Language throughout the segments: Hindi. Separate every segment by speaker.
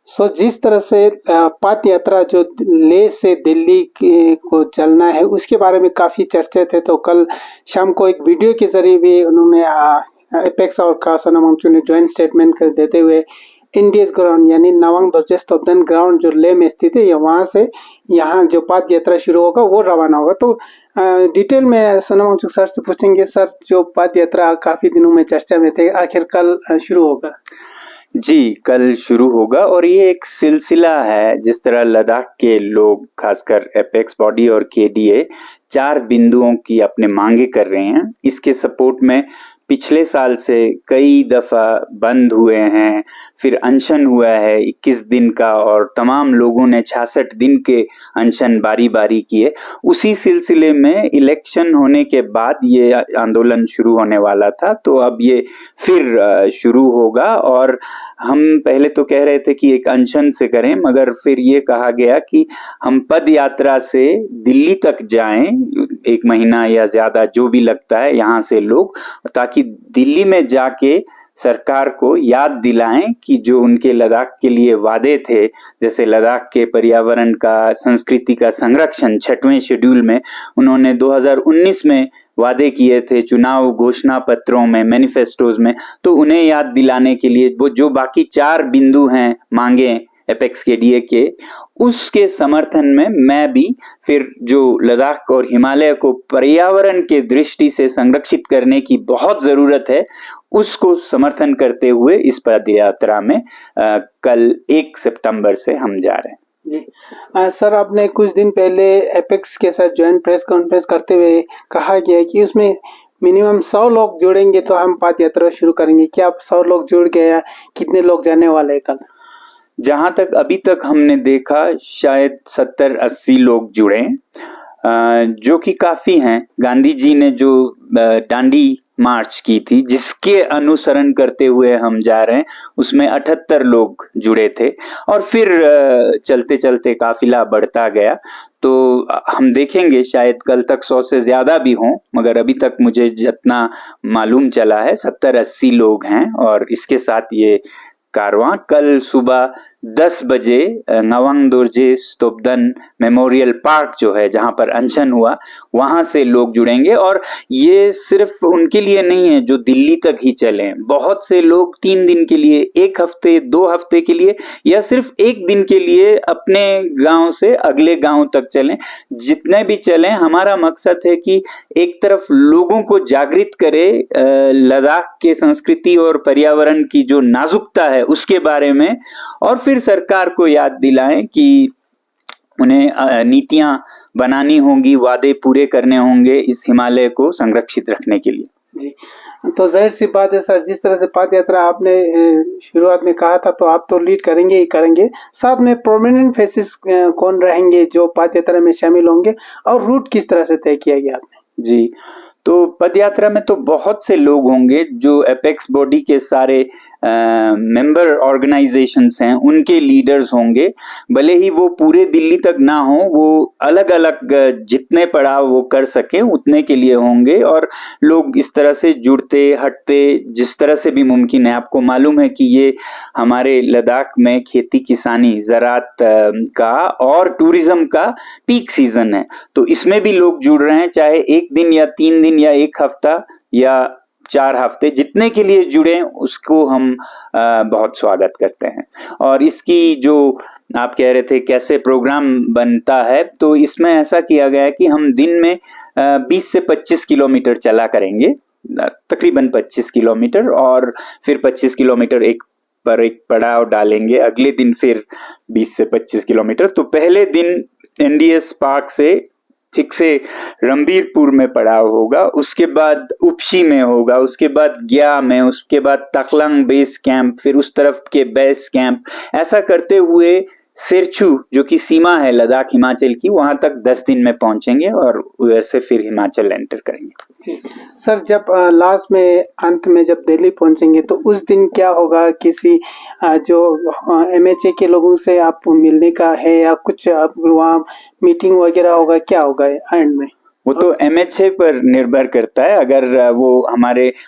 Speaker 1: जिस तरह से पद यात्रा जो लेह से दिल्ली को चलना है उसके बारे में काफ़ी चर्चे थे, तो कल शाम को एक वीडियो के ज़रिए भी उन्होंने एपेक्स और कासाना मंचू ने ज्वाइंट स्टेटमेंट कर देते हुए इंडियस ग्राउंड यानी नवांग दोरजे स्तोपदन ग्राउंड जो लेह में स्थित है, या वहाँ से यहाँ जो पद यात्रा शुरू होगा वो रवाना होगा। तो डिटेल में सोनम वांगचुक सर से पूछेंगे। सर, जो पद यात्रा काफ़ी दिनों में चर्चा में थे, आखिर कल शुरू होगा?
Speaker 2: जी, कल शुरू होगा और ये एक सिलसिला है। जिस तरह लद्दाख के लोग खासकर एपेक्स बॉडी और केडीए 4 बिंदुओं की अपने मांगे कर रहे हैं, इसके सपोर्ट में पिछले साल से कई दफ़ा बंद हुए हैं, फिर अनशन हुआ है 21 दिन का और तमाम लोगों ने 66 दिन के अनशन बारी-बारी किए। उसी सिलसिले में इलेक्शन होने के बाद ये आंदोलन शुरू होने वाला था, तो अब ये फिर शुरू होगा। और हम पहले तो कह रहे थे कि एक अनशन से करें, मगर फिर ये कहा गया कि हम पद यात्रा से दिल्ली तक जाएं, 1 महीना या ज़्यादा जो भी लगता है यहाँ से लोग, ताकि दिल्ली में जाके सरकार को याद दिलाएं कि जो उनके लद्दाख के लिए वादे थे, जैसे लद्दाख के पर्यावरण का, संस्कृति का संरक्षण 6वें शेड्यूल में उन्होंने 2019 में वादे किए थे चुनाव घोषणा पत्रों में, मैनिफेस्टोज में, तो उन्हें याद दिलाने के लिए वो जो बाकी 4 बिंदु हैं मांगे एपेक्स केडीए के, उसके समर्थन में मैं भी फिर जो लद्दाख और हिमालय को पर्यावरण के दृष्टि से संरक्षित करने की बहुत ज़रूरत है, उसको समर्थन करते हुए इस पद यात्रा में कल 1 सितंबर से हम जा रहे हैं।
Speaker 1: जी सर, आपने कुछ दिन पहले एपेक्स के साथ ज्वाइंट प्रेस कॉन्फ्रेंस करते हुए कहा गया कि उसमें मिनिमम 100 लोग जुड़ेंगे तो हम पद यात्रा शुरू करेंगे। क्या आप 100 लोग जुड़ गए या कितने लोग जाने वाले हैं कल?
Speaker 2: जहाँ तक अभी तक हमने देखा शायद 70-80 लोग जुड़े, जो कि काफ़ी हैं। गांधी जी ने जो डांडी मार्च की थी, जिसके अनुसरण करते हुए हम जा रहे हैं, उसमें 78 लोग जुड़े थे और फिर चलते चलते काफिला बढ़ता गया। तो हम देखेंगे शायद कल तक 100 से ज़्यादा भी हों, मगर अभी तक मुझे जितना मालूम चला है 70-80 लोग हैं। और इसके साथ ये कारवां कल सुबह 10 बजे नवांग दोरजे स्तोपदन मेमोरियल पार्क जो है जहां पर अनशन हुआ, वहां से लोग जुड़ेंगे। और ये सिर्फ उनके लिए नहीं है जो दिल्ली तक ही चलें, बहुत से लोग 3 दिन के लिए, 1 हफ्ते, 2 हफ्ते के लिए या सिर्फ 1 दिन के लिए अपने गांव से अगले गांव तक चलें। जितने भी चलें, हमारा मकसद है कि एक तरफ लोगों को जागृत करे लद्दाख के संस्कृति और पर्यावरण की जो नाजुकता है उसके बारे में, और फिर सरकार को याद दिलाएं कि उन्हें नीतियां बनानी होंगी, वादे पूरे करने होंगे इस हिमालय को संरक्षित रखने के लिए।
Speaker 1: जी, तो जाहिर सी बात है सर, जिस तरह से पद यात्रा आपने शुरुआत में कहा था, तो आप तो लीड करेंगे ही करेंगे। साथ में प्रोमिनेंट फेसेस कौन रहेंगे जो पद यात्रा में शामिल होंगे, और रूट किस तरह से तय किया गया आपने?
Speaker 2: जी, तो पद यात्रा में तो बहुत से लोग होंगे जो एपेक्स बॉडी के सारे मेंबर ऑर्गेनाइजेशंस हैं, उनके लीडर्स होंगे। भले ही वो पूरे दिल्ली तक ना हो, वो अलग अलग जितने पड़ाव वो कर सकें उतने के लिए होंगे। और लोग इस तरह से जुड़ते हटते जिस तरह से भी मुमकिन है। आपको मालूम है कि ये हमारे लद्दाख में खेती किसानी, ज़राअत का और टूरिज्म का पीक सीजन है, तो इसमें भी लोग जुड़ रहे हैं, चाहे 1 दिन या 3 दिन या 1 हफ्ता या 4 हफ्ते, जितने के लिए जुड़े उसको हम बहुत स्वागत करते हैं। और इसकी जो आप कह रहे थे कैसे प्रोग्राम बनता है, तो इसमें ऐसा किया गया है कि हम दिन में 20 से 25 किलोमीटर चला करेंगे, तकरीबन 25 किलोमीटर, और फिर 25 किलोमीटर एक पड़ाव डालेंगे। अगले दिन फिर 20 से 25 किलोमीटर। तो पहले दिन एनडीएस पार्क से ठीक से रणबीरपुर में पड़ाव होगा, उसके बाद उपशी में होगा, उसके बाद ग्या में, उसके बाद तकलंग बेस कैंप, फिर उस तरफ के बेस कैंप, ऐसा करते हुए सिरछू जो कि सीमा है लद्दाख हिमाचल की, वहां तक 10 दिन में पहुंचेंगे और उधर से फिर हिमाचल एंटर करेंगे।
Speaker 1: सर, जब लास्ट में अंत में जब दिल्ली पहुंचेंगे तो उस दिन क्या होगा? किसी जो एमएचए के लोगों से आप मिलने का है, या कुछ वहाँ मीटिंग वगैरह होगा, क्या होगा एंड में?
Speaker 2: वो तो MHA पर निर्भर करता है। अगर वो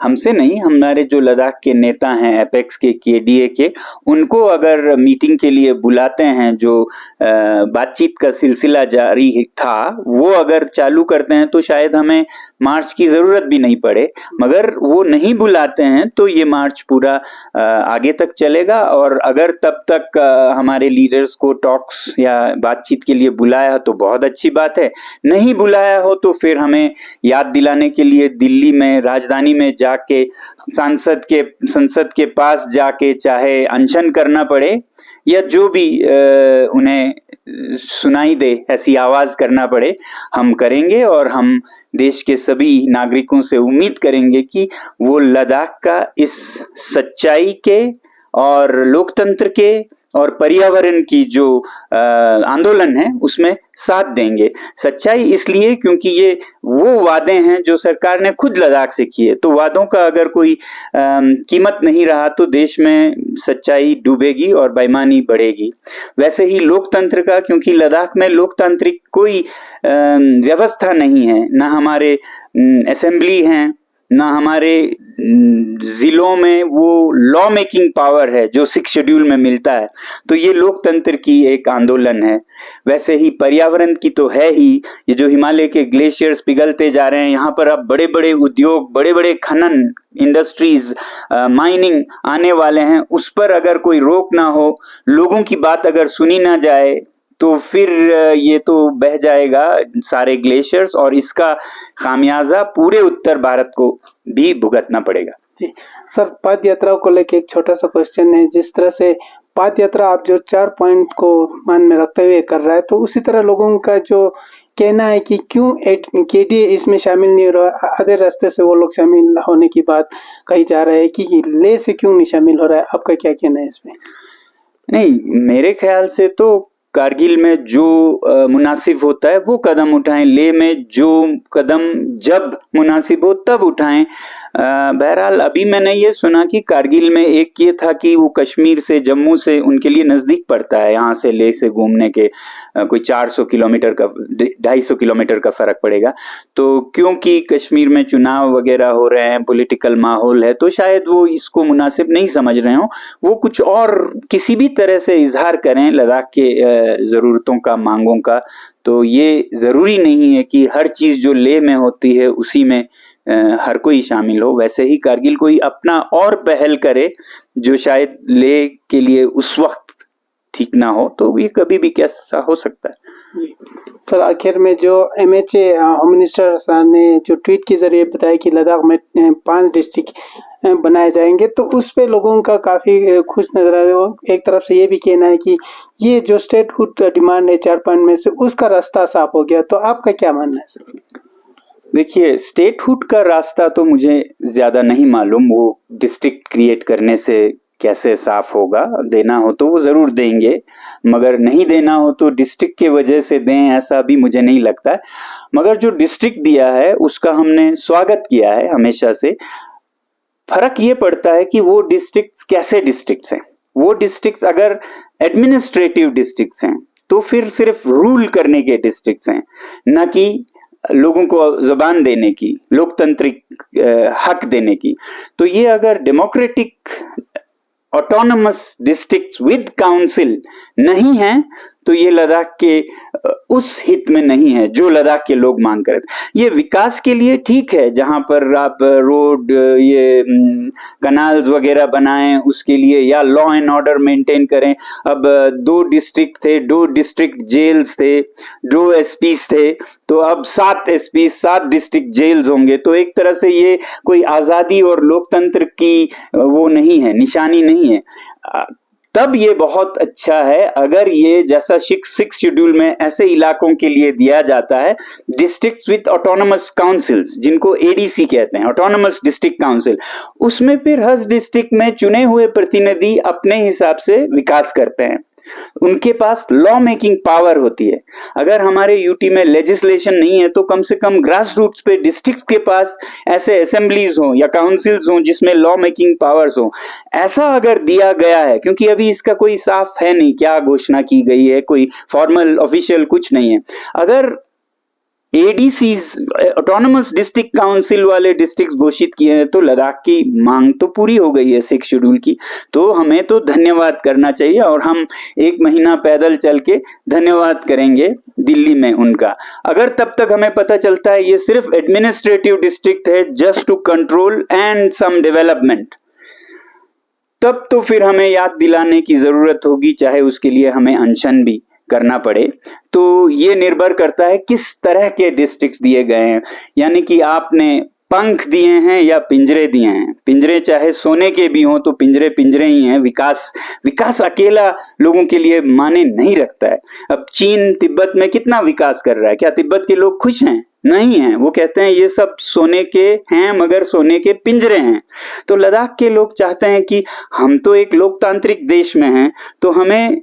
Speaker 2: हमसे नहीं, हमारे जो लद्दाख के नेता हैं एपेक्स के, KDA के, उनको अगर मीटिंग के लिए बुलाते हैं, जो बातचीत का सिलसिला जारी था वो अगर चालू करते हैं तो शायद हमें मार्च की जरूरत भी नहीं पड़े। मगर वो नहीं बुलाते हैं तो ये मार्च पूरा आगे तक चलेगा। और अगर तब तक हमारे लीडर्स को टॉक्स या बातचीत के लिए बुलाया तो बहुत अच्छी बात है, नहीं बुलाया हो तो फिर हमें याद दिलाने के लिए दिल्ली में, राजधानी में जाके, संसद के पास जाके चाहे अनशन करना पड़े या जो भी उन्हें सुनाई दे ऐसी आवाज करना पड़े, हम करेंगे। और हम देश के सभी नागरिकों से उम्मीद करेंगे कि वो लद्दाख का इस सच्चाई के और लोकतंत्र के और पर्यावरण की जो आंदोलन है उसमें साथ देंगे। सच्चाई इसलिए क्योंकि ये वो वादे हैं जो सरकार ने खुद लद्दाख से किए। तो वादों का अगर कोई कीमत नहीं रहा तो देश में सच्चाई डूबेगी और बेईमानी बढ़ेगी। वैसे ही लोकतंत्र का, क्योंकि लद्दाख में लोकतांत्रिक कोई व्यवस्था नहीं है, ना हमारे असेंबली हैं, ना हमारे जिलों में वो लॉ मेकिंग पावर है जो 6 शेड्यूल में मिलता है। तो ये लोकतंत्र की एक आंदोलन है। वैसे ही पर्यावरण की तो है ही। ये जो हिमालय के ग्लेशियर्स पिघलते जा रहे हैं, यहाँ पर अब बड़े बड़े उद्योग, बड़े बड़े खनन इंडस्ट्रीज, माइनिंग आने वाले हैं, उस पर अगर कोई रोक ना हो, लोगों की बात अगर सुनी ना जाए तो फिर ये तो बह जाएगा सारे ग्लेशियर्स और इसका खामियाजा पूरे उत्तर भारत को भी भुगतना पड़ेगा।
Speaker 1: जी सर, पद यात्रा को लेकर एक छोटा सा क्वेश्चन है। जिस तरह से पद यात्रा आप जो 4 पॉइंट को मान में रखते हुए कर रहा है, तो उसी तरह लोगों का जो कहना है कि क्यों KDA इसमें शामिल नहीं हो रहा, आधे रास्ते से वो लोग शामिल होने की बात कही जा रहा है कि लेह से क्यों नहीं शामिल हो रहा है, आपका क्या कहना है इसमें?
Speaker 2: नहीं, मेरे ख्याल से तो कारगिल में जो मुनासिब होता है वो कदम उठाएं, लेह में जो कदम जब मुनासिब हो तब उठाएं। बहरहाल अभी मैंने ये सुना कि कारगिल में एक ये था कि वो कश्मीर से, जम्मू से उनके लिए नज़दीक पड़ता है, यहाँ से लेह से घूमने के कोई 400 किलोमीटर का, 250 किलोमीटर का फ़र्क पड़ेगा। तो क्योंकि कश्मीर में चुनाव वगैरह हो रहे हैं, पॉलिटिकल माहौल है, तो शायद वो इसको मुनासिब नहीं समझ रहे हों। वो कुछ और किसी भी तरह से इजहार करें लद्दाख के ज़रूरतों का, मांगों का। तो ये ज़रूरी नहीं है कि हर चीज़ जो लेह में होती है उसी में हर कोई शामिल हो। वैसे ही कारगिल कोई अपना और पहल करे जो शायद लेह के लिए उस वक्त ठीक ना हो, तो ये कभी भी कैसा हो सकता है।
Speaker 1: सर, आखिर में जो MHA होम मिनिस्टर साहब ने जो ट्वीट के जरिए बताया कि लद्दाख में 5 डिस्ट्रिक्ट बनाए जाएंगे, तो उस पे लोगों का काफ़ी खुश नजर आ रहा है। एक तरफ से ये भी कहना है कि ये जो स्टेटहुड डिमांड है 4 पॉइंट में से, उसका रास्ता साफ हो गया। तो आपका क्या मानना है सर?
Speaker 2: देखिए, स्टेटहुड का रास्ता तो मुझे ज़्यादा नहीं मालूम, वो डिस्ट्रिक्ट क्रिएट करने से कैसे साफ होगा। देना हो तो वो ज़रूर देंगे, मगर नहीं देना हो तो डिस्ट्रिक्ट के वजह से दें, ऐसा भी मुझे नहीं लगता। मगर जो डिस्ट्रिक्ट दिया है उसका हमने स्वागत किया है हमेशा से। फर्क ये पड़ता है कि वो डिस्ट्रिक्ट्स कैसे डिस्ट्रिक्ट्स हैं। वो डिस्ट्रिक्ट्स अगर एडमिनिस्ट्रेटिव डिस्ट्रिक्ट्स हैं तो फिर सिर्फ रूल करने के डिस्ट्रिक्ट्स हैं, न कि लोगों को ज़बान देने की, लोकतांत्रिक हक देने की। तो ये अगर democratic autonomous districts with council नहीं है तो ये लद्दाख के उस हित में नहीं है जो लद्दाख के लोग मांग कर। ये विकास के लिए ठीक है, जहां पर आप रोड, ये कनाल्स वगैरह बनाएं उसके लिए, या लॉ एंड ऑर्डर मेंटेन करें। अब 2 डिस्ट्रिक्ट थे, 2 डिस्ट्रिक्ट जेल्स थे, 2 SPs थे, तो अब 7 SPs, 7 डिस्ट्रिक्ट जेल्स होंगे। तो एक तरह से ये कोई आज़ादी और लोकतंत्र की वो नहीं है, निशानी नहीं है। तब ये बहुत अच्छा है अगर ये जैसा 6 शेड्यूल में ऐसे इलाकों के लिए दिया जाता है, डिस्ट्रिक्ट्स विद ऑटोनमस काउंसिल्स, जिनको ADC कहते हैं, ऑटोनमस डिस्ट्रिक्ट काउंसिल, उसमें फिर हर डिस्ट्रिक्ट में चुने हुए प्रतिनिधि अपने हिसाब से विकास करते हैं। उनके पास लॉ मेकिंग पावर होती है। अगर हमारे यूटी में लेजिस्लेशन नहीं है तो कम से कम ग्रास रूट्स पे डिस्ट्रिक्ट के पास ऐसे असेंबलीज हो या काउंसिल्स हो जिसमें लॉ मेकिंग पावर्स हो। ऐसा अगर दिया गया है, क्योंकि अभी इसका कोई साफ है नहीं, क्या घोषणा की गई है, कोई फॉर्मल ऑफिशियल कुछ नहीं है। अगर एडीसीज ऑटोनमस डिस्ट्रिक्ट काउंसिल वाले डिस्ट्रिक्ट घोषित किए हैं, तो लद्दाख की मांग तो पूरी हो गई है 6 शेड्यूल की। तो हमें तो धन्यवाद करना चाहिए और हम 1 महीना पैदल चल के धन्यवाद करेंगे दिल्ली में उनका। अगर तब तक हमें पता चलता है ये सिर्फ एडमिनिस्ट्रेटिव डिस्ट्रिक्ट है just to control and some development, तब तो फिर हमें याद दिलाने की जरूरत होगी, चाहे उसके लिए हमें अनशन भी करना पड़े। तो ये निर्भर करता है किस तरह के डिस्ट्रिक्ट्स दिए गए हैं, यानी कि आपने पंख दिए हैं या पिंजरे दिए हैं। पिंजरे चाहे सोने के भी हों तो पिंजरे पिंजरे ही हैं। विकास अकेला लोगों के लिए माने नहीं रखता है। अब चीन तिब्बत में कितना विकास कर रहा है, क्या तिब्बत के लोग खुश हैं? नहीं है। वो कहते हैं ये सब सोने के हैं मगर सोने के पिंजरे हैं। तो लद्दाख के लोग चाहते हैं कि हम तो एक लोकतांत्रिक देश में हैं, तो हमें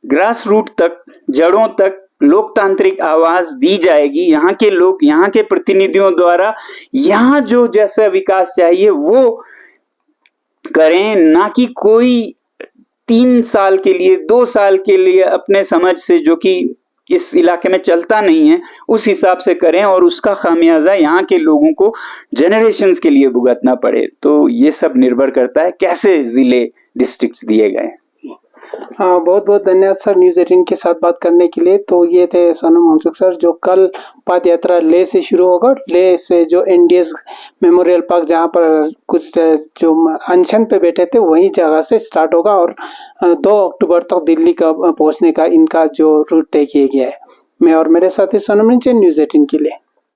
Speaker 2: ग्रास रूट तक, जड़ों तक लोकतांत्रिक आवाज दी जाएगी। यहाँ के लोग, यहाँ के प्रतिनिधियों द्वारा यहाँ जो जैसा विकास चाहिए वो करें, ना कि कोई 3 साल के लिए 2 साल के लिए अपने समझ से, जो कि इस इलाके में चलता नहीं है, उस हिसाब से करें और उसका खामियाजा यहाँ के लोगों को जनरेशंस के लिए भुगतना पड़े। तो ये सब निर्भर करता है कैसे जिले डिस्ट्रिक्ट्स दिए गए।
Speaker 1: हाँ, बहुत बहुत धन्यवाद सर न्यूज़ 18 के साथ बात करने के लिए। तो ये थे सोनम वांगचुक सर, जो कल पद यात्रा लेह से शुरू होगा। लेह से जो एनडीएस मेमोरियल पार्क, जहाँ पर कुछ जो अनशन पे बैठे थे, वही जगह से स्टार्ट होगा और 2 अक्टूबर तक दिल्ली का पहुँचने का इनका जो रूट तय किया गया है। मैं और मेरे साथी सोनम न्यूज़ 18 के लिए।